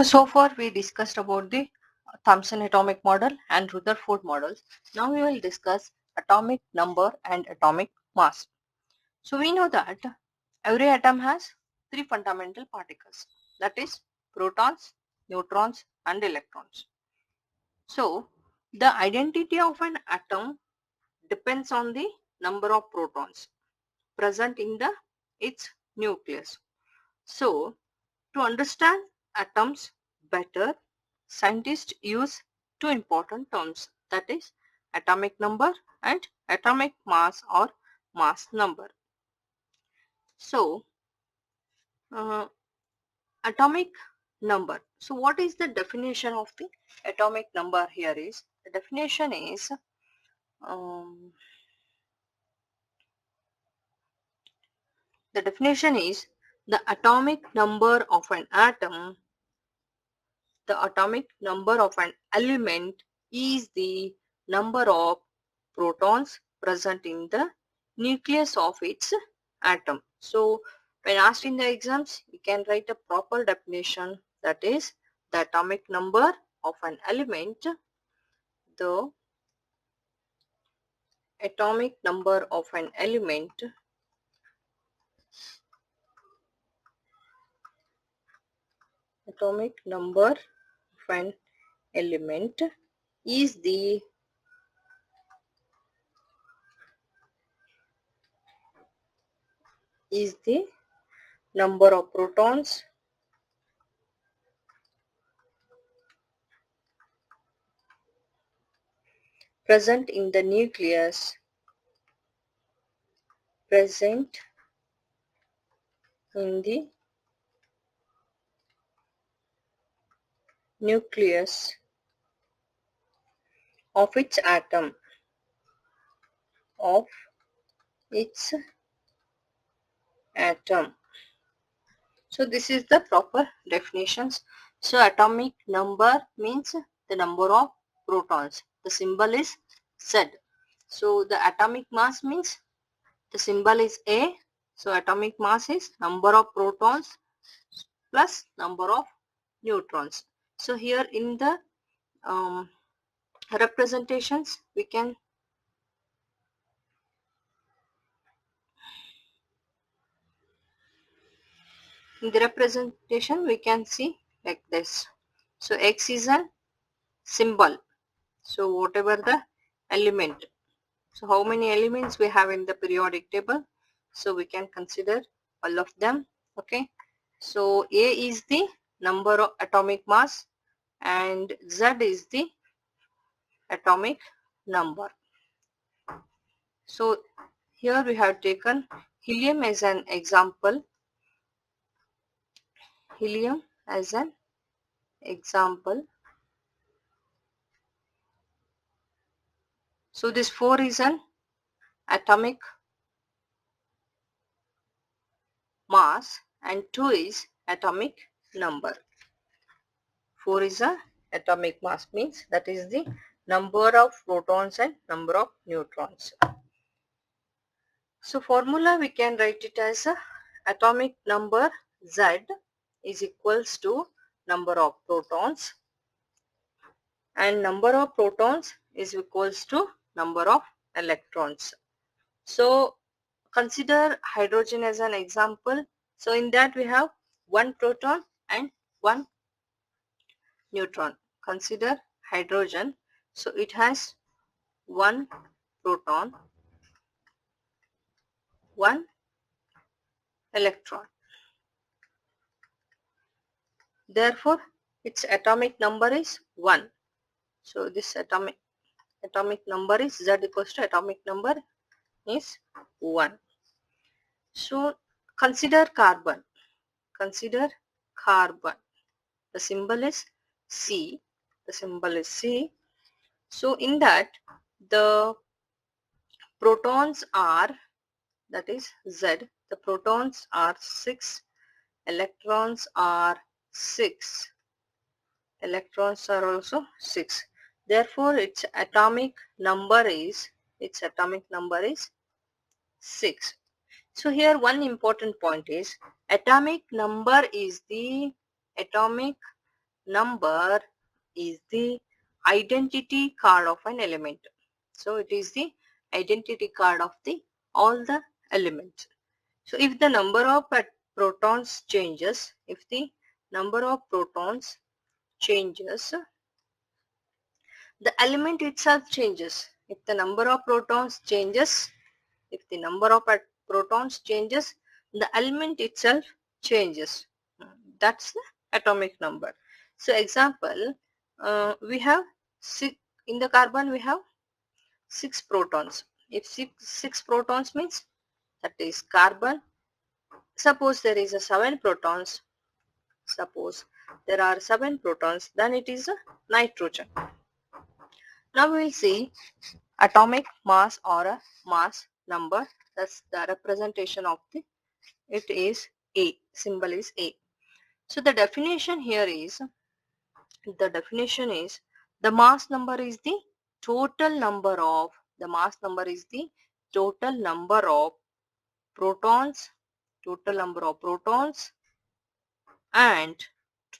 So far we discussed about the Thomson atomic model and Rutherford models. Now we will discuss atomic number and atomic mass. So we know that every atom has three fundamental particles, that is protons, neutrons and electrons. So the identity of an atom depends on the number of protons present in its nucleus. So to understand atoms better, scientists use two important terms, that is atomic number and atomic mass or mass number. So uh, atomic number. So what is the definition of the atomic number here is, the definition is um, the atomic number of an atom, the atomic number of an element is the number of protons present in the nucleus of its atom. So when asked in the exams, you can write a proper definition, that is the atomic number of an element, the atomic number of an element atomic number of an element is the number of protons present in the nucleus of its atom of its atom. So this is the proper definitions. So atomic number means the number of protons. The symbol is Z. So the atomic mass means the symbol is A. So atomic mass is number of protons plus number of neutrons. So here in the representations we can see like this. So X is a symbol. So whatever the element. So how many elements we have in the periodic table? So we can consider all of them. Okay. So A is the number of atomic mass and Z is the atomic number. So here we have taken helium as an example. Helium as an example. So this 4 is an atomic mass and 2 is atomic number. 4 is a atomic mass, means that is the number of protons and number of neutrons. So formula we can write it as a atomic number Z is equals to number of protons and number of protons is equals to number of electrons. So consider hydrogen as an example. So in that we have one proton and one neutron. Consider hydrogen. So it has one proton, one electron. Therefore its atomic number is 1. So this atomic number is Z equals to atomic number is 1. So consider carbon. Consider carbon. The symbol is C. The symbol is C. So in that the protons are, that is Z, the protons are 6, electrons are 6. Electrons are also 6. Therefore its atomic number is 6. So here one important point is atomic number is the atomic number is the identity card of an element. So it is the identity card of the all the elements. So if the number of protons changes, if the number of protons changes, the element itself changes. If the number of protons changes, if the number of protons changes, the element itself changes. That's the atomic number. So example, we have six, in the carbon we have 6 protons. If six protons means that is carbon. Suppose there is a 7 protons. Suppose there are 7 protons, then it is a nitrogen. Now we will see atomic mass or a mass number. That's the representation of the, it is A, symbol is A. So the definition here is, the mass number is the total number of, protons, and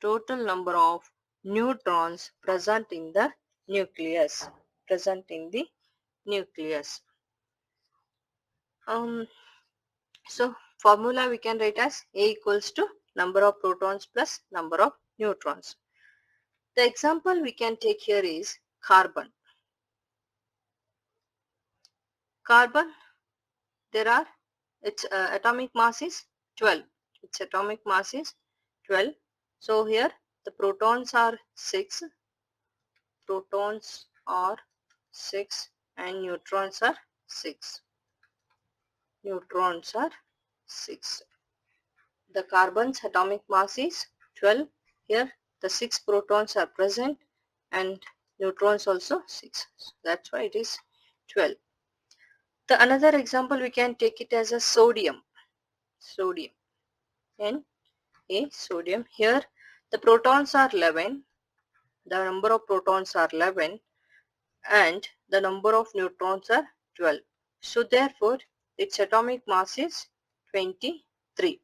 total number of neutrons present in the nucleus. So formula we can write as A equals to number of protons plus number of neutrons. The example we can take here is carbon. Carbon, there are, its atomic mass is 12. Its atomic mass is 12. So here the protons are 6. And neutrons are 6. The carbon's atomic mass is 12. Here the 6 protons are present and neutrons also 6. So that's why it is 12. The another example we can take it as a sodium. Sodium. Here the protons are 11. The number of protons are 11 and the number of neutrons are 12. So therefore its atomic mass is 23.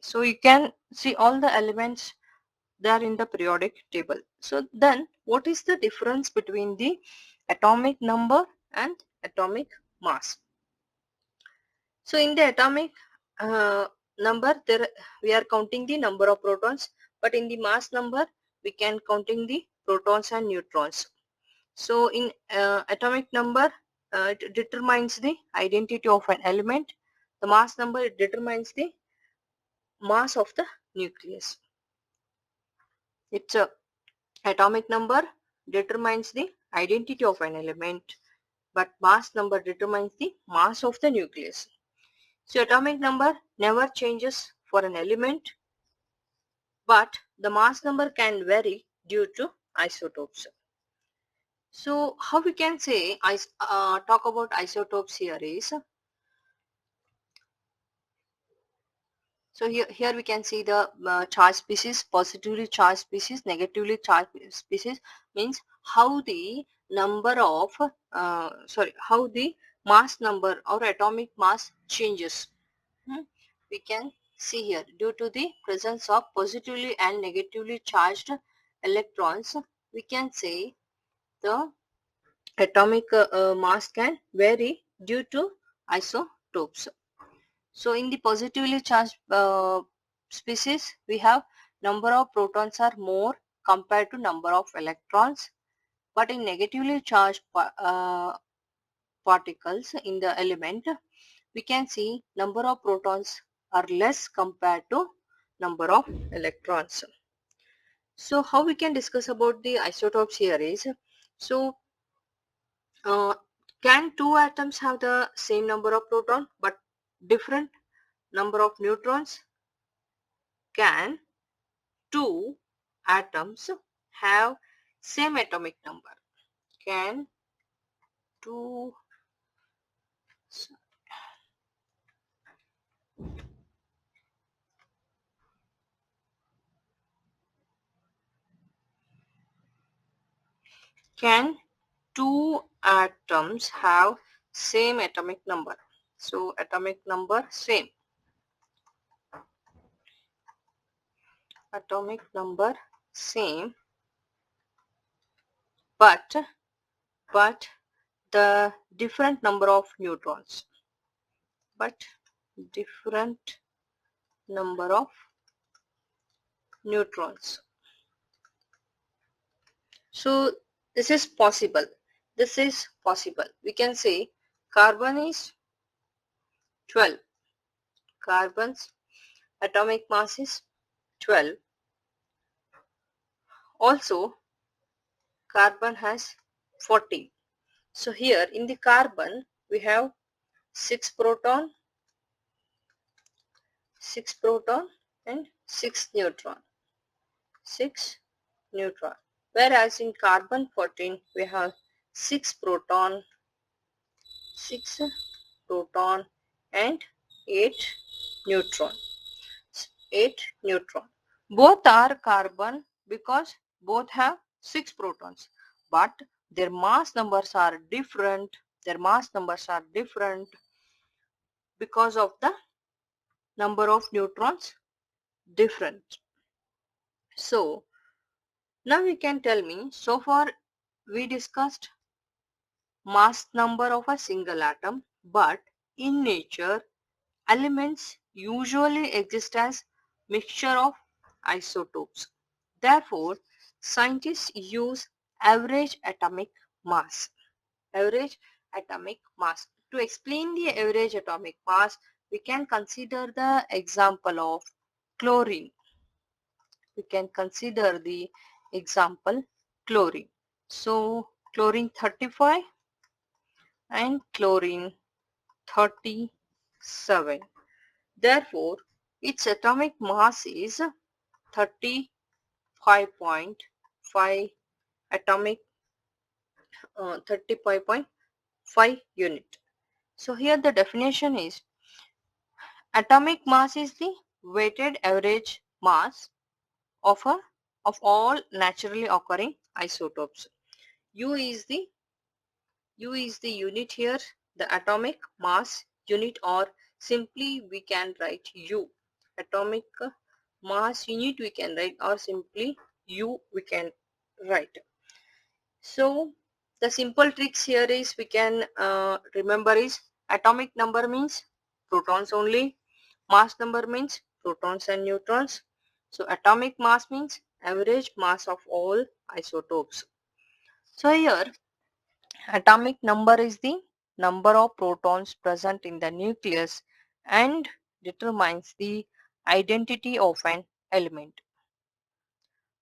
So you can see all the elements, they are in the periodic table. So then what is the difference between the atomic number and atomic mass? So in the atomic number, there we are counting the number of protons, but in the mass number we can counting the protons and neutrons. So in atomic number, it determines the identity of an element. The mass number, it determines the mass of the nucleus. It's a atomic number determines the identity of an element, but mass number determines the mass of the nucleus. So atomic number never changes for an element, but the mass number can vary due to isotopes. So how we can say, talk about isotopes here is, so here we can see the charged species, positively charged species, negatively charged species, means how the number of, how the mass number or atomic mass changes. We can see here, due to the presence of positively and negatively charged electrons, we can say the atomic mass can vary due to isotopes. So in the positively charged species, we have number of protons are more compared to number of electrons, but in negatively charged particles in the element, we can see number of protons are less compared to number of electrons. So how we can discuss about the isotopes here is, so can two atoms have the same number of protons but different number of neutrons? Can two atoms have same atomic number? Can two can two atoms have same atomic number? So atomic number same. atomic number same, but the different number of neutrons, but different number of neutrons. So this is possible. This is possible. We can say carbon is 12. Carbon's atomic mass is 12. Also, carbon has 14. So here in the carbon we have 6 proton, 6 proton and 6 neutron. 6 neutron. Whereas in carbon 14 we have 6 proton, 6 proton and 8 neutron. 8 neutron. Both are carbon because both have 6 protons, but their mass numbers are different. Their mass numbers are different because of the number of neutrons different. So now you can tell me, so far we discussed mass number of a single atom, but in nature elements usually exist as mixture of isotopes. Therefore, scientists use average atomic mass. Average atomic mass. To explain the average atomic mass, we can consider the example of chlorine. We can consider the example chlorine. So, chlorine 35 and chlorine 37. Therefore, its atomic mass is 35.5 atomic 35.5 unit. So here the definition is atomic mass is the weighted average mass of all naturally occurring isotopes. U is the unit here, the atomic mass unit, or simply we can write U. Atomic mass unit we can write, or simply U we can write. So the simple tricks here is we can remember is atomic number means protons only, mass number means protons and neutrons. So atomic mass means average mass of all isotopes. So here atomic number is the number of protons present in the nucleus and determines the identity of an element.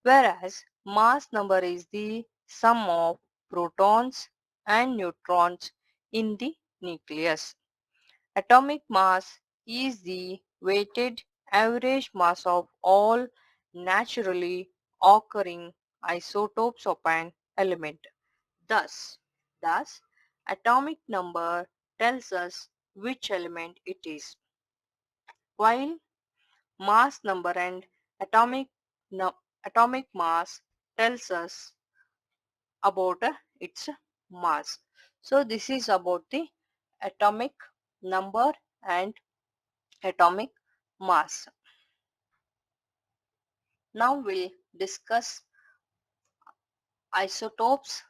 Whereas mass number is the sum of protons and neutrons in the nucleus. Atomic mass is the weighted average mass of all naturally occurring isotopes of an element. Thus, atomic number tells us which element it is, while mass number and atomic atomic mass tells us about its mass. So this is about the atomic number and atomic mass. Now we'll discuss isotopes,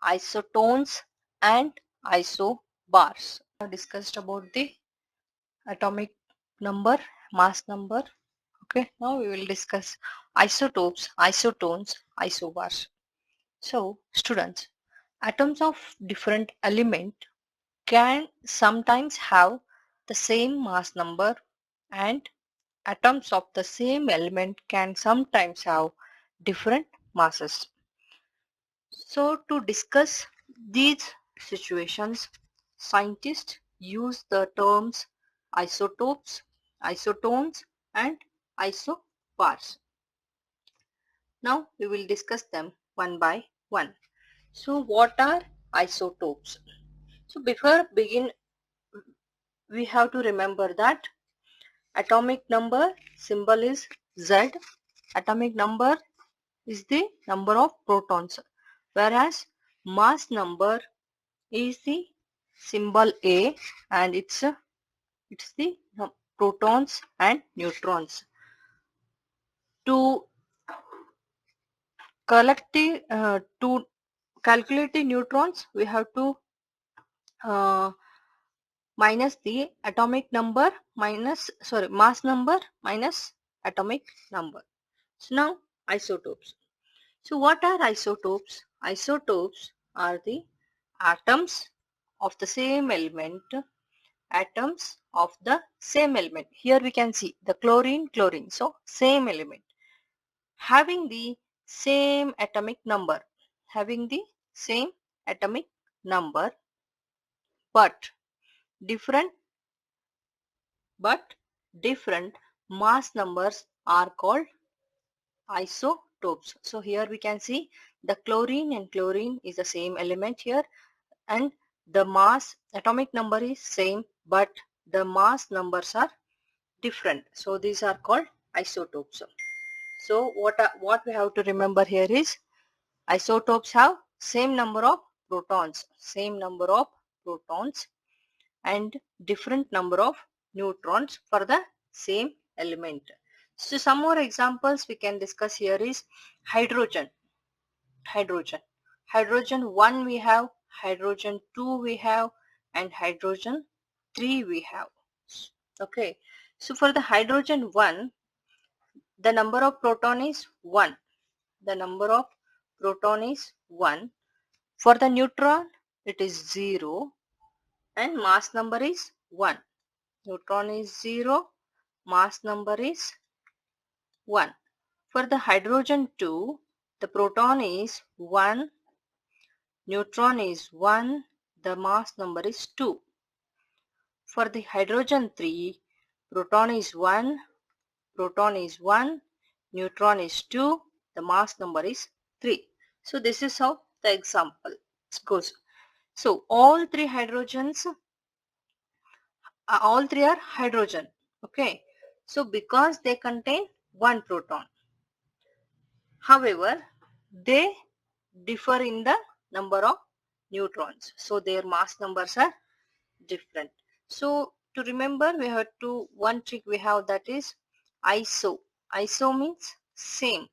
isotones and isobars. I discussed about the atomic number, mass number. Okay, now we will discuss isotopes, isotones, isobars. So students, atoms of different element can sometimes have the same mass number, and atoms of the same element can sometimes have different masses. So to discuss these situations, scientists use the terms isotopes, isotones and isobars. Now we will discuss them one by one. So what are isotopes? So before begin, we have to remember that atomic number symbol is Z. Atomic number is the number of protons, whereas mass number is the symbol A, and it's the protons and neutrons. To to calculate the neutrons, we have to uh, minus the atomic number minus mass number minus atomic number. So now isotopes. So what are isotopes? Isotopes are the atoms of the same element, atoms of the same element. Here we can see the chlorine, chlorine. So same element having the same atomic number, having the same atomic number, but different but different mass numbers are called isotopes. So here we can see the chlorine and chlorine is the same element here, and the mass atomic number is same, but the mass numbers are different. So these are called isotopes. So what we have to remember here is isotopes have same number of protons and different number of neutrons for the same element. So some more examples we can discuss here is hydrogen. Hydrogen. Hydrogen 1 we have, hydrogen 2 we have, and hydrogen 3 we have. Okay. So for the hydrogen 1, the number of proton is 1. The number of proton is 1. For the neutron, it is 0 and mass number is 1. Neutron is 0, mass number is 1. For the hydrogen 2, the proton is 1, neutron is 1, the mass number is 2. For the hydrogen 3, proton is 1, neutron is 2, the mass number is 3. So this is how the example goes. So all three are hydrogen. Okay. So because they contain one proton. However, they differ in the number of neutrons. So their mass numbers are different. So to remember, we have one trick we have, that is iso. Iso means same.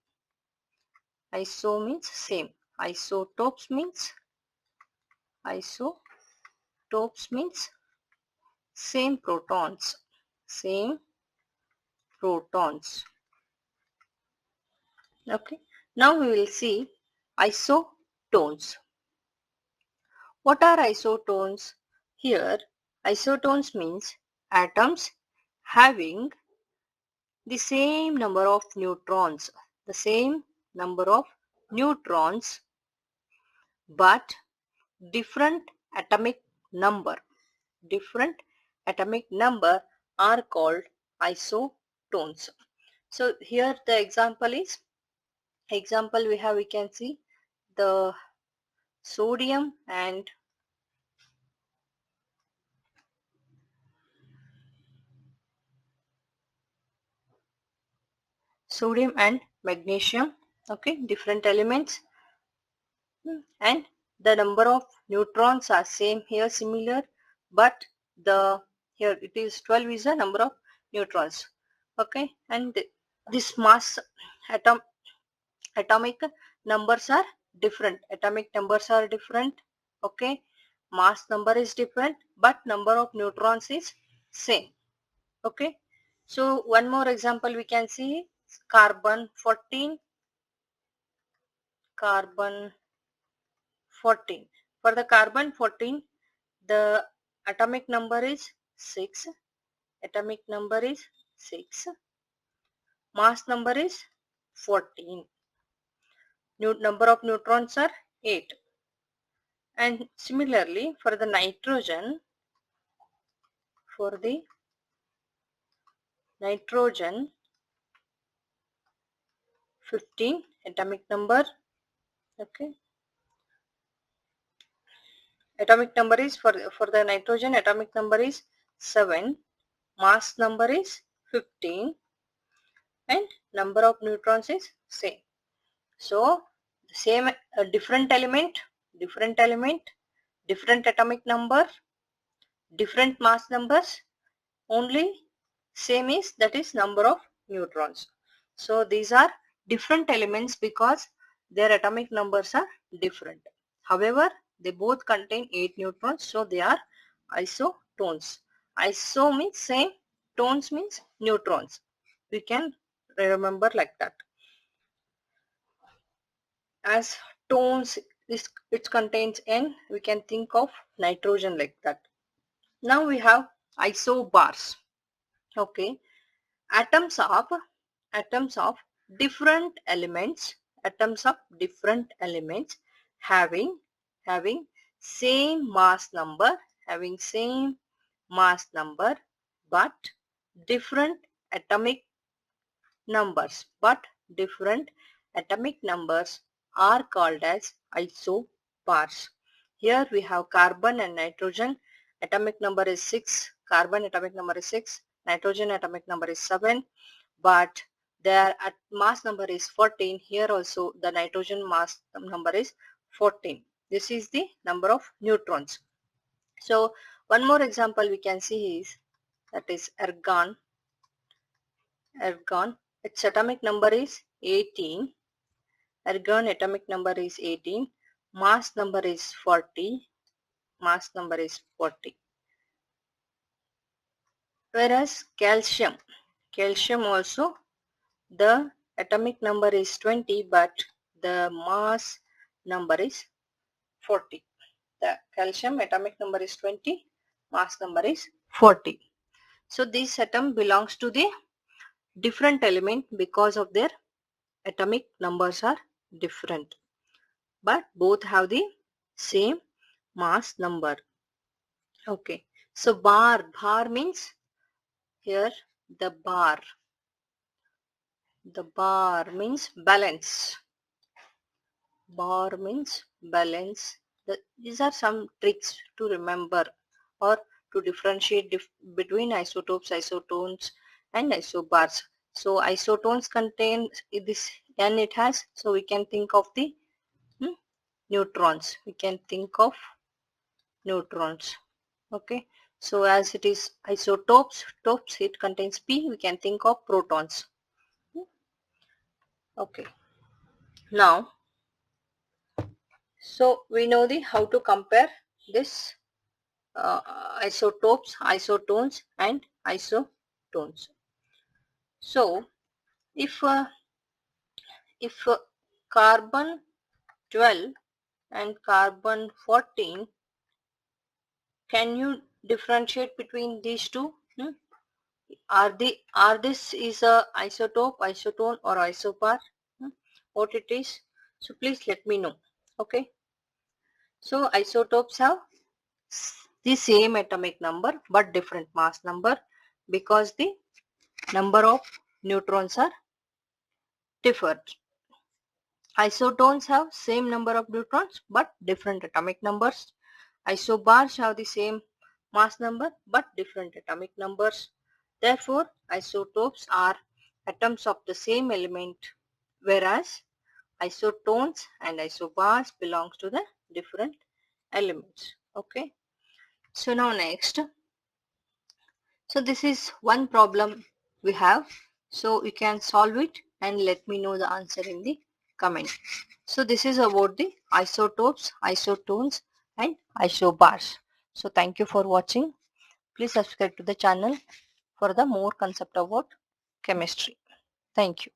Iso means same. Isotopes means same protons. Same protons. Okay. Now we will see isotones. What are isotones? Here, isotones means atoms having the same number of neutrons. The same number of neutrons, but different atomic number. Different atomic number are called isotones. So here the example we can see the sodium and magnesium. Okay, different elements, and the number of neutrons are same here, similar, but the here it is 12 is the number of neutrons. Okay, and this mass atomic numbers are different. Okay, mass number is different, but number of neutrons is same. Okay, so one more example we can see carbon 14. Carbon 14. For the carbon 14, the atomic number is 6. Atomic number is 6. Mass number is 14. Number of neutrons are 8. And similarly, for the nitrogen, 15 atomic number. Okay. Atomic number is for the nitrogen, atomic number is 7. Mass number is 15. And number of neutrons is same. So same different element, different atomic number, different mass numbers, only same is, that is number of neutrons. So these are different elements because their atomic numbers are different. However, they both contain 8 neutrons, so they are isotones. Iso means same, tones means neutrons. We can remember like that. As tones, it contains N, we can think of nitrogen like that. Now we have isobars. Okay, atoms of atoms of different elements, atoms of different elements having having same mass number, having same mass number but different atomic numbers, are called as isobars. Here we have carbon and nitrogen. Atomic number is 6. Carbon atomic number is 6. Nitrogen atomic number is 7. But their mass number is 14. Here also the nitrogen mass number is 14. This is the number of neutrons. So one more example we can see is, that is argon. Argon, its atomic number is 18. Argon atomic number is 18. Mass number is 40. Mass number is 40. Whereas calcium also, the atomic number is 20 but the mass number is 40. The calcium atomic number is 20, mass number is 40. So this atom belongs to the different element because of their atomic numbers are different, but both have the same mass number. Okay, so bar means, here the bar means balance. Bar means balance. These are some tricks to remember or to differentiate between isotopes, isotones and isobars. So isotones contain this N it has, so we can think of the neutrons. We can think of neutrons. Okay, so as it is isotopes, it contains P, we can think of protons. Okay, now so we know the how to compare this isotopes, isotones and isotones. So if carbon 12 and carbon 14, can you differentiate between these two? Are this is a isotope, isotone or isobar? What it is? So please let me know. Okay. So isotopes have the same atomic number but different mass number because the number of neutrons are different. Isotones have same number of neutrons but different atomic numbers. Isobars have the same mass number but different atomic numbers. Therefore, isotopes are atoms of the same element, whereas isotones and isobars belongs to the different elements. Okay. So now next. So this is one problem we have. So you can solve it and let me know the answer in the comment. So this is about the isotopes, isotones and isobars. So thank you for watching. Please subscribe to the channel for the more concept about chemistry. Thank you.